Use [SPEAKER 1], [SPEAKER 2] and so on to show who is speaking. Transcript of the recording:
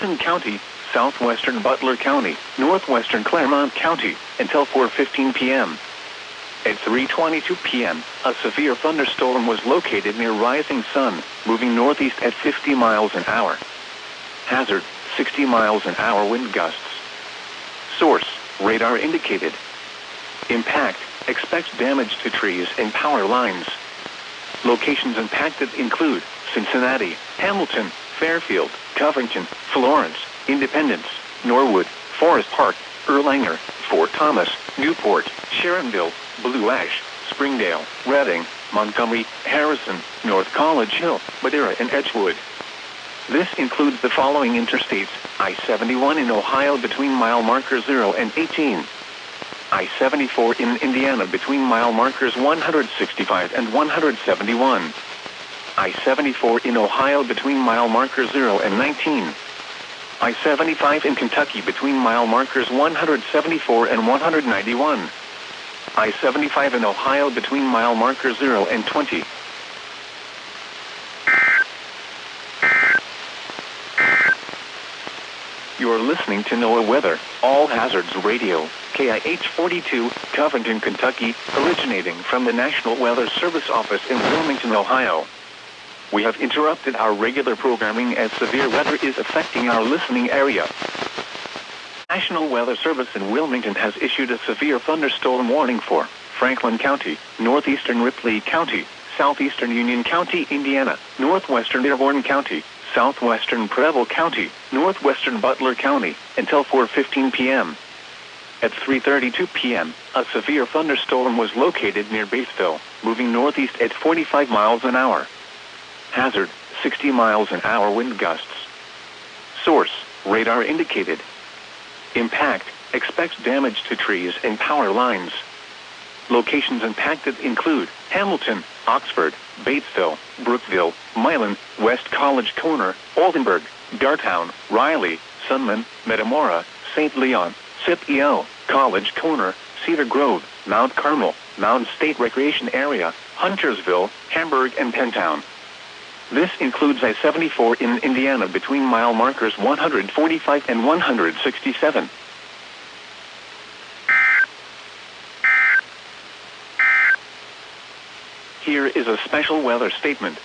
[SPEAKER 1] Covington County, southwestern Butler County, northwestern Claremont County, until 4:15 p.m. At 3:22 p.m., a severe thunderstorm was located near Rising Sun, moving northeast at 50 miles an hour. Hazard, 60 miles an hour wind gusts. Source, radar indicated. Impact, expects damage to trees and power lines. Locations impacted include Cincinnati, Hamilton, Fairfield, Covington, Florence, Independence, Norwood, Forest Park, Erlanger, Fort Thomas, Newport, Sharonville, Blue Ash, Springdale, Reading, Montgomery, Harrison, North College Hill, Madera and Edgewood. This includes the following interstates: I-71 in Ohio between mile marker 0 and 18. I-74 in Indiana between mile markers 165 and 171. I-74 in Ohio between mile markers 0 and 19. I-75 in Kentucky between mile markers 174 and 191. I-75 in Ohio between mile markers 0 and 20. You're listening to NOAA Weather, All Hazards Radio, KIH 42, Covington, Kentucky, originating from the National Weather Service office in Wilmington, Ohio. We have interrupted our regular programming as severe weather is affecting our listening area. National Weather Service in Wilmington has issued a severe thunderstorm warning for Franklin County, northeastern Ripley County, southeastern Union County, Indiana, northwestern Dearborn County, southwestern Preble County, northwestern Butler County, until 4:15 p.m. At 3:32 p.m., a severe thunderstorm was located near Batesville, moving northeast at 45 miles an hour. Hazard, 60 miles an hour wind gusts. Source, radar indicated. Impact, expects damage to trees and power lines. Locations impacted include Hamilton, Oxford, Batesville, Brookville, Milan, West College Corner, Oldenburg, Dartown, Riley, Sunman, Metamora, St. Leon, Scipio, College Corner, Cedar Grove, Mount Carmel, Mound State Recreation Area, Huntersville, Hamburg and Pentown. This includes I-74 in Indiana between mile markers 145 and 167. Here is a special weather statement.